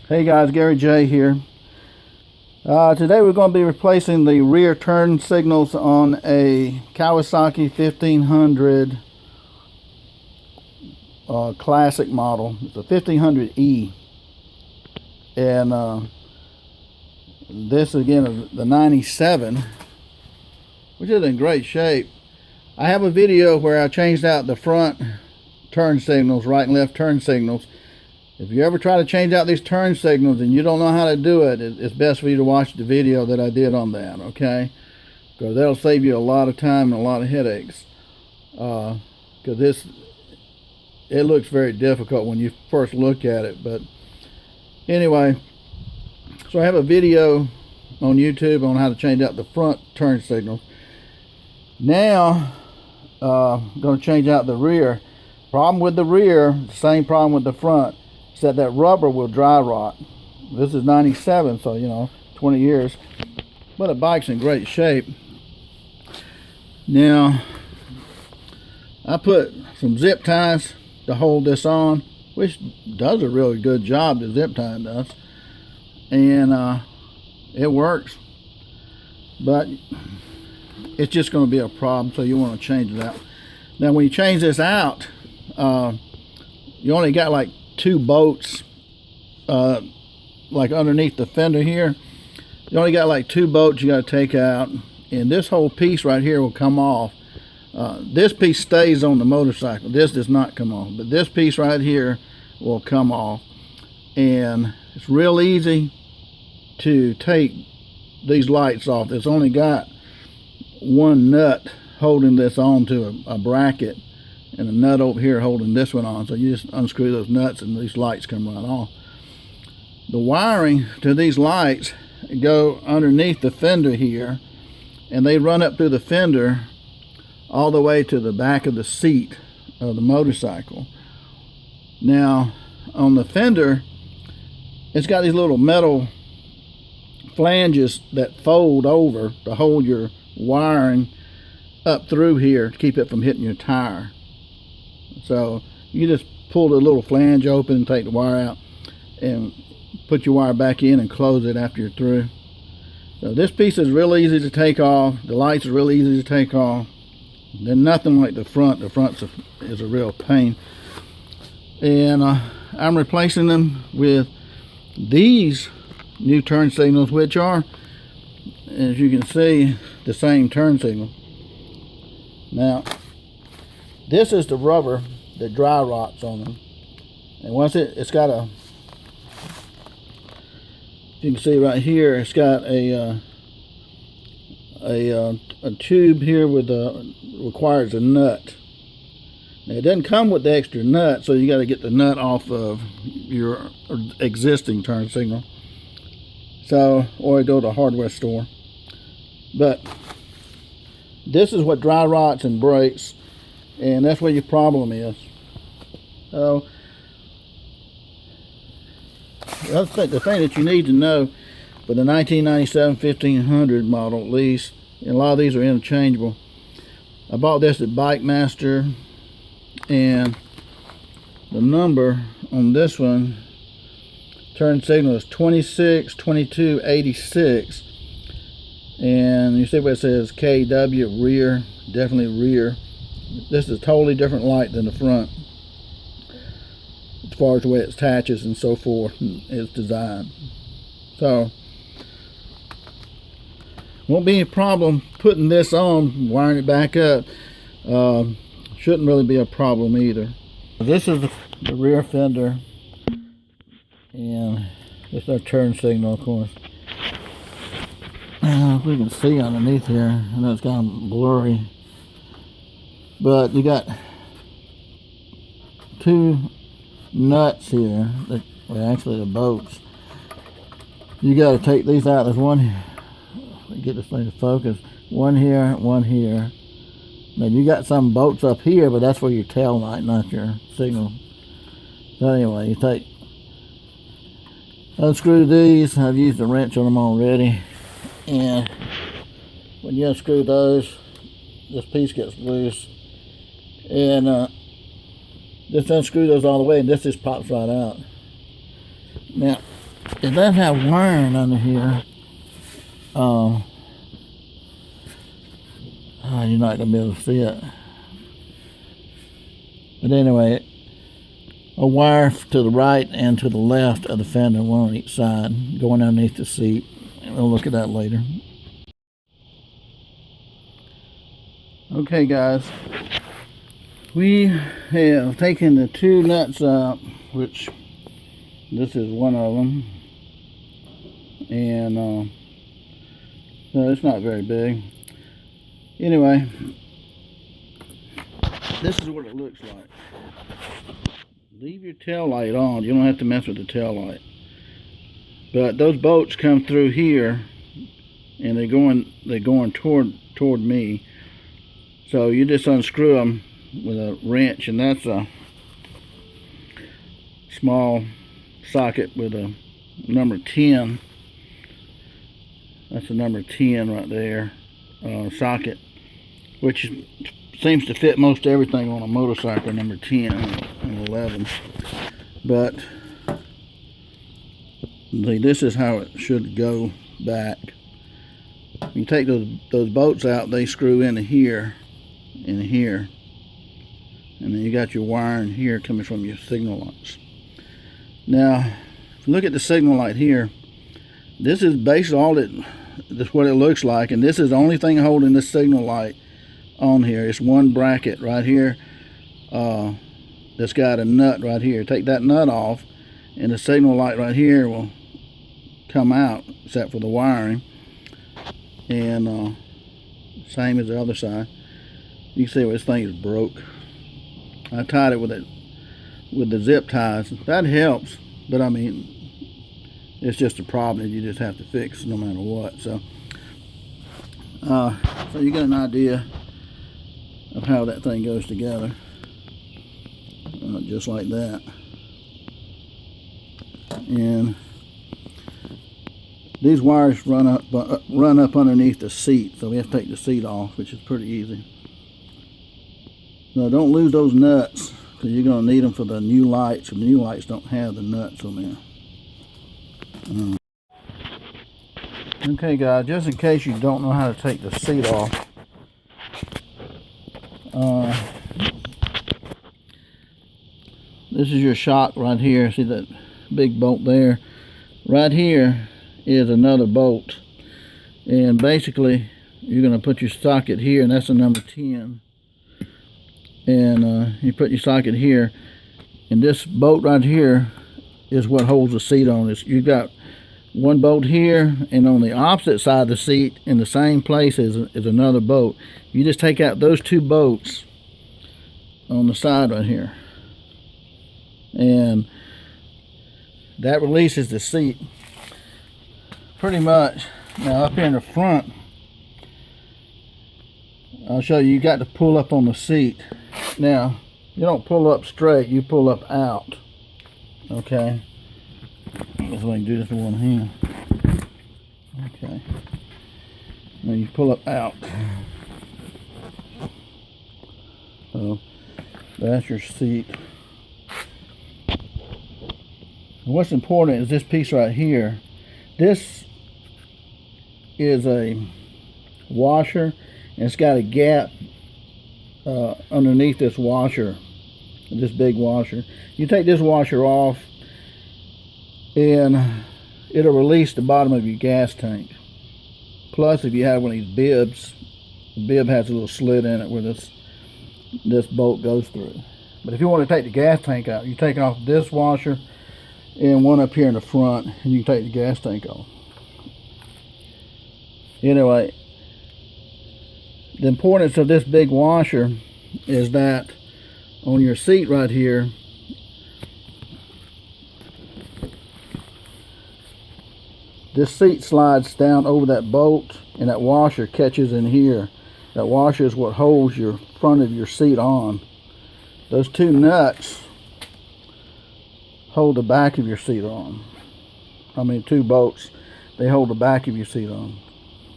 Hey guys, Gary J here. Today we're going to be replacing the rear turn signals on a Kawasaki 1500 Classic model. It's a 1500E, and this again is the 97, which is in great shape. I have a video where I changed out the front turn signals, right and left turn signals. If you ever try to change out these turn signals and you don't know how to do it, it's best for you to watch the video that I did on that, okay? Because that'll save you a lot of time and a lot of headaches. Because it looks very difficult when you first look at it. But anyway, so I have a video on YouTube on how to change out the front turn signals. Now, I'm going to change out the rear. Problem with the rear, same problem with the front. Said that rubber will dry rot. This is 97, so 20 years, but the bike's in great shape. Now I put some zip ties to hold this on, which does a really good job. The zip tie does, and it works, but it's just going to be a problem, so you want to change it out. Now when you change this out, you only got like 2 bolts like underneath the fender here. You only got like 2 bolts you got to take out, and this whole piece right here will come off. This piece stays on the motorcycle. This does not come off, but this piece right here will come off, and it's real easy to take these lights off. It's only got one nut holding this onto a bracket, and a nut over here holding this one on. So you just unscrew those nuts and these lights come right off. The wiring to these lights go underneath the fender here, and they run up through the fender all the way to the back of the seat of the motorcycle. Now on the fender, it's got these little metal flanges that fold over to hold your wiring up through here to keep it from hitting your tire. So you just pull the little flange open and take the wire out and put your wire back in and close it after you're through. So this piece is real easy to take off. The lights are really easy to take off. They're nothing like the front. The front is a real pain. And I'm replacing them with these new turn signals, which are, as you can see, the same turn signal. Now, this is the rubber that dry rots on them, and once it's got a, you can see right here, it's got a tube here with requires a nut. Now it doesn't come with the extra nut, so you got to get the nut off of your existing turn signal. So, or go to a hardware store. But this is what dry rots and breaks, and that's where your problem is. So the thing that you need to know for the 1997 1500 model, at least, and a lot of these are interchangeable. I bought this at Bike Master, and the number on this one, turn signal, is 262286. And you see where it says KW, rear, definitely rear. This is a totally different light than the front, as far as the way it attaches and so forth, and it's designed. So won't be any problem putting this on, wiring it back up. Shouldn't really be a problem either. This is the rear fender, and it's our turn signal, of course. If we can see underneath here, I know it's kind of blurry, but you got 2 nuts here that are actually the bolts. You got to take these out. There's one here. Get this thing to focus. One here, one here. Now you got some bolts up here, but that's for your tail light, not your signal. So anyway, you unscrew these. I've used a wrench on them already. And when you unscrew those, this piece gets loose, and just unscrew those all the way, and this just pops right out. Now it does have wiring under here. You're not gonna be able to see it. But anyway, a wire to the right and to the left of the fender, one on each side, going underneath the seat. And we'll look at that later. Okay, guys, we have taken the two nuts out, which this is one of them, and no, it's not very big. Anyway, this is what it looks like. Leave your tail light on. You don't have to mess with the tail light. But those bolts come through here, and they're going toward me. So you just unscrew them with a wrench, and that's a small socket with a number 10. That's a number 10 right there, socket, which seems to fit most everything on a motorcycle, number 10 and 11. But see, this is how it should go back. You take those bolts out, they screw into here and here, and then you got your wiring here coming from your signal lights. Now, if you look at the signal light here, this is basically that's what it looks like, and this is the only thing holding this signal light on here. It's one bracket right here that's got a nut right here. Take that nut off, and the signal light right here will come out, except for the wiring, and same as the other side. You can see this thing is broke. I tied it with the zip ties. That helps, but I mean, it's just a problem that you just have to fix no matter what. So you get an idea of how that thing goes together, just like that. And these wires run up underneath the seat, so we have to take the seat off, which is pretty easy. Now, don't lose those nuts, because you're going to need them for the new lights. The new lights don't have the nuts on there. Okay, guys, just in case you don't know how to take the seat off, this is your shock right here. See that big bolt there? Right here is another bolt, and basically you're going to put your socket here, and that's the number 10. And you put your socket here, and this bolt right here is what holds the seat on. You've got one bolt here, and on the opposite side of the seat in the same place is another bolt. You just take out those two bolts on the side right here, and that releases the seat pretty much. Now up here in the front, I'll show you, you got to pull up on the seat. Now, you don't pull up straight, you pull up out. Okay? So I can do this with one hand. Okay. Now you pull up out. So, that's your seat. And what's important is this piece right here. This is a washer, and it's got a gap underneath this washer, this big washer. You take this washer off, and it'll release the bottom of your gas tank. Plus, if you have one of these bibs, the bib has a little slit in it where this bolt goes through. But if you want to take the gas tank out, you take off this washer and one up here in the front, and you can take the gas tank off. Anyway, the importance of this big washer is that on your seat right here, this seat slides down over that bolt, and that washer catches in here. That washer is what holds your front of your seat on. Those two nuts hold the back of your seat on. I mean, two bolts, they hold the back of your seat on.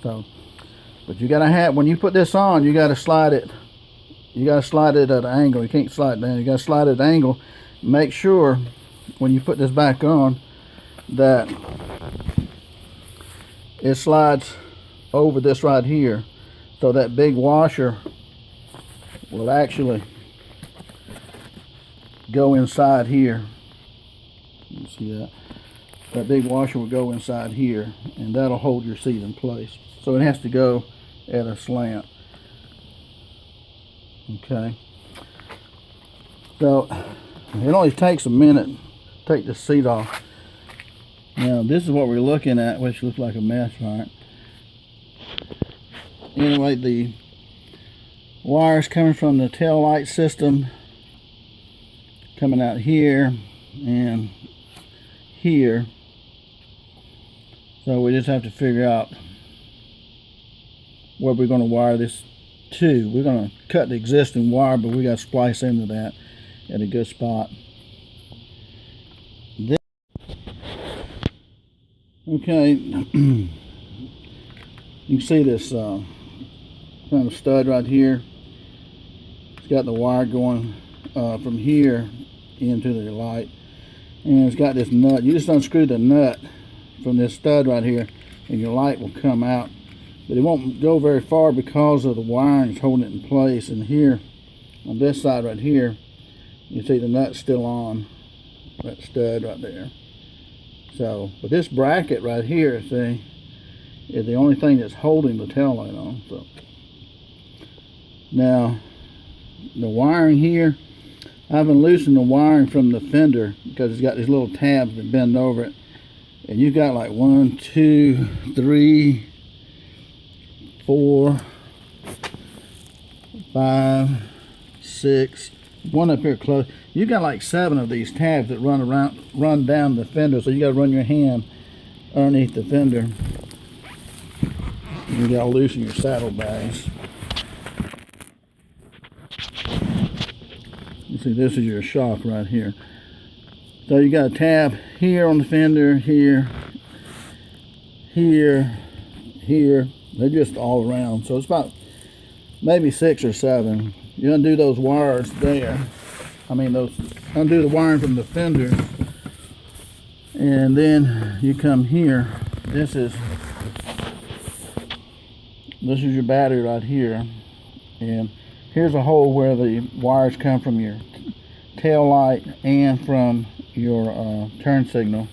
So, but you gotta have, when you put this on, you gotta slide it. You gotta slide it at an angle. You can't slide it down. You gotta slide it at an angle. Make sure when you put this back on that it slides over this right here, so that big washer will actually go inside here. You see that? That big washer will go inside here, and that'll hold your seat in place. So it has to go at a slant. Okay. So it only takes a minute to take the seat off. Now this is what we're looking at, which looks like a mess, right? Anyway, the wires coming from the tail light system coming out here and here. So we just have to figure out where we're going to wire this to. We're going to cut the existing wire, but we got to splice into that at a good spot. Okay, you can see this kind of stud right here. It's got the wire going from here into the light, and it's got this nut. You just unscrew the nut from this stud right here, and your light will come out, but it won't go very far because of the wiring is holding it in place. And here on this side right here, you see the nut's still on that stud right there. So, but this bracket right here, see, is the only thing that's holding the tail light on. So now the wiring here, I've been loosening the wiring from the fender because it's got these little tabs that bend over it, and you've got like 1, 2, 3, 4, 5, 6, one up here close. You got like 7 of these tabs that run down the fender, so you got to run your hand underneath the fender. You got to loosen your saddlebags. You see, this is your shock right here. So you got a tab here on the fender, here, here, here. They're just all around. So it's about maybe 6 or 7. You undo those wires there. Undo the wiring from the fender, and then you come here. This is your battery right here, and here's a hole where the wires come from your tail light and from your turn signal.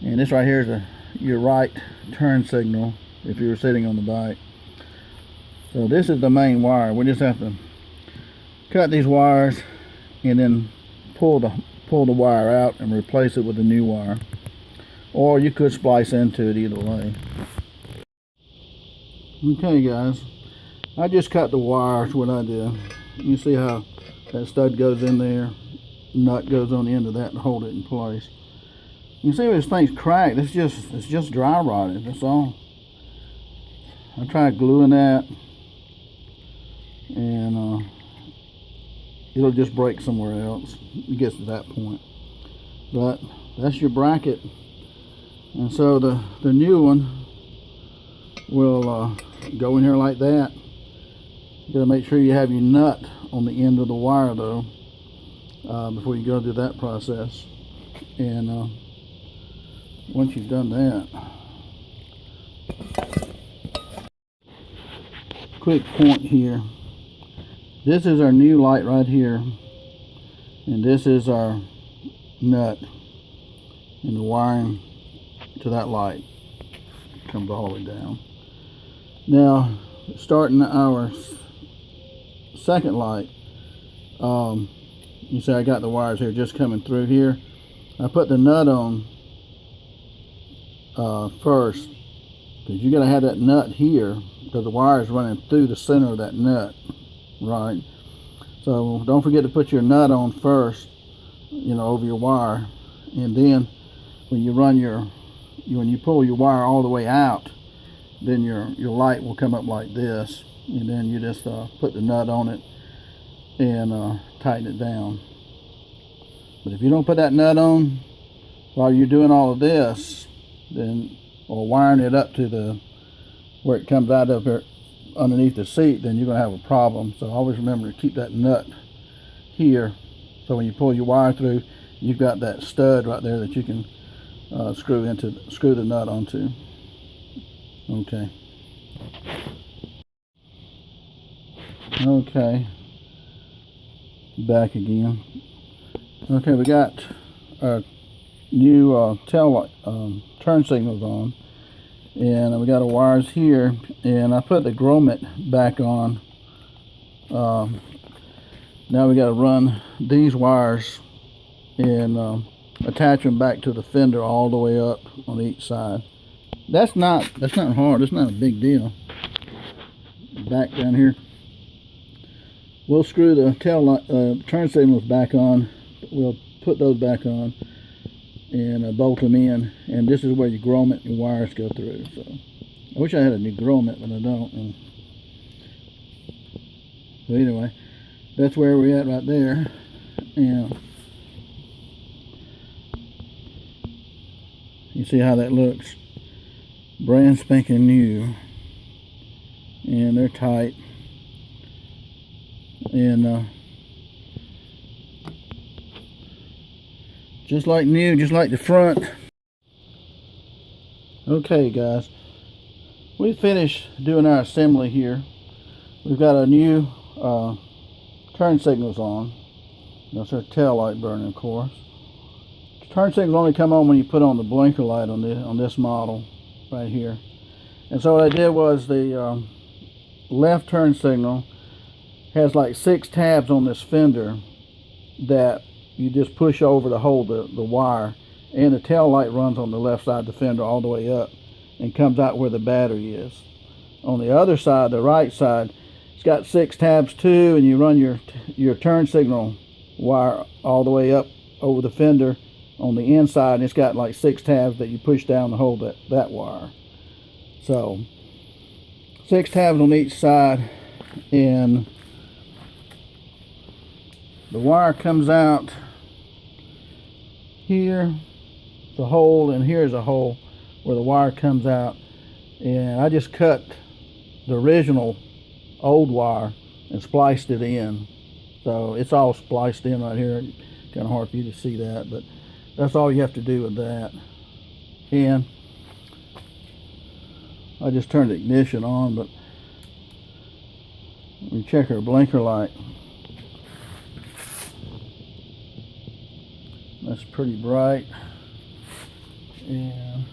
And this right here is your right turn signal if you were sitting on the bike. So this is the main wire. We just have to cut these wires and then pull the wire out and replace it with a new wire, or you could splice into it, either way. Okay guys, I just cut the wires. What I did, you see how that stud goes in there, nut goes on the end of that and hold it in place. You see this thing's cracked. It's just dry rotted, that's all. I tried gluing that, and it'll just break somewhere else. It gets to that point. But that's your bracket. And so the new one will go in here like that. You gotta make sure you have your nut on the end of the wire though, before you go through that process. And once you've done that, quick point here. This is our new light right here, and this is our nut, and the wiring to that light comes all the way down. Now, starting our second light, you see I got the wires here just coming through here. I put the nut on first, because you got to have that nut here, because the wire is running through the center of that nut. Right, so don't forget to put your nut on first, over your wire, and then when you when you pull your wire all the way out, then your light will come up like this, and then you just put the nut on it and tighten it down. But if you don't put that nut on while you're doing all of this, then, or wiring it up to where it comes out of here underneath the seat, then you're going to have a problem. So always remember to keep that nut here, so when you pull your wire through, you've got that stud right there that you can screw the nut onto. Okay. Okay. Back again. Okay, we got our new tail light turn signals on, and we got our wires here, and I put the grommet back on. Now we got to run these wires and attach them back to the fender all the way up on each side. That's not hard. It's not a big deal. Back down here, we'll screw the tail light, turn signals back on. We'll put those back on and bolt them in. And this is where your grommet and wires go through. So I wish I had a new grommet, but I don't. So anyway, that's where we're at right there. And you see how that looks? Brand spanking new. And they're tight. And just like new, just like the front. Okay guys, we finished doing our assembly here. We've got our new turn signals on. That's our tail light burning, of course. Turn signals only come on when you put on the blinker light on this model right here. And so what I did was the left turn signal has like 6 tabs on this fender that you just push over to hold the wire, and the tail light runs on the left side of the fender all the way up and comes out where the battery is. On the other side, the right side, it's got 6 tabs too, and you run your turn signal wire all the way up over the fender on the inside, and it's got like 6 tabs that you push down to hold that wire. So 6 tabs on each side, and the wire comes out here, the hole, and here's a hole where the wire comes out. And I just cut the original old wire and spliced it in, so it's all spliced in right here. Kind of hard for you to see that, but that's all you have to do with that. And I just turned the ignition on, but we check our blinker light. That's pretty bright. And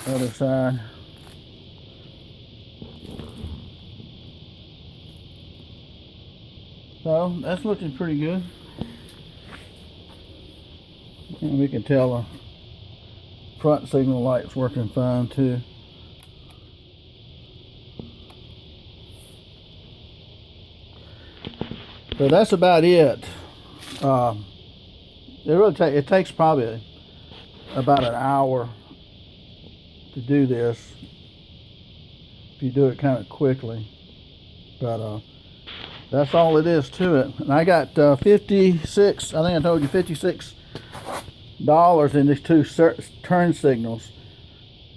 other side. So that's looking pretty good. And we can tell the front signal light's working fine too. So that's about it. It takes probably about an hour to do this if you do it kind of quickly, but that's all it is to it. And I got 56, I think I told you, $56 in these 2 turn signals.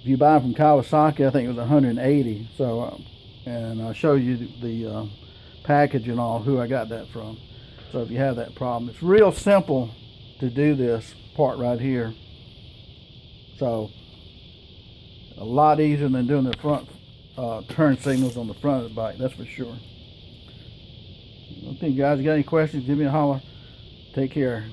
If you buy them from Kawasaki, I think it was $180. So and I'll show you the package and all, who I got that from. So if you have that problem, it's real simple to do this part right here. So a lot easier than doing the front turn signals on the front of the bike, that's for sure. Okay guys, you got any questions, give me a holler. Take care.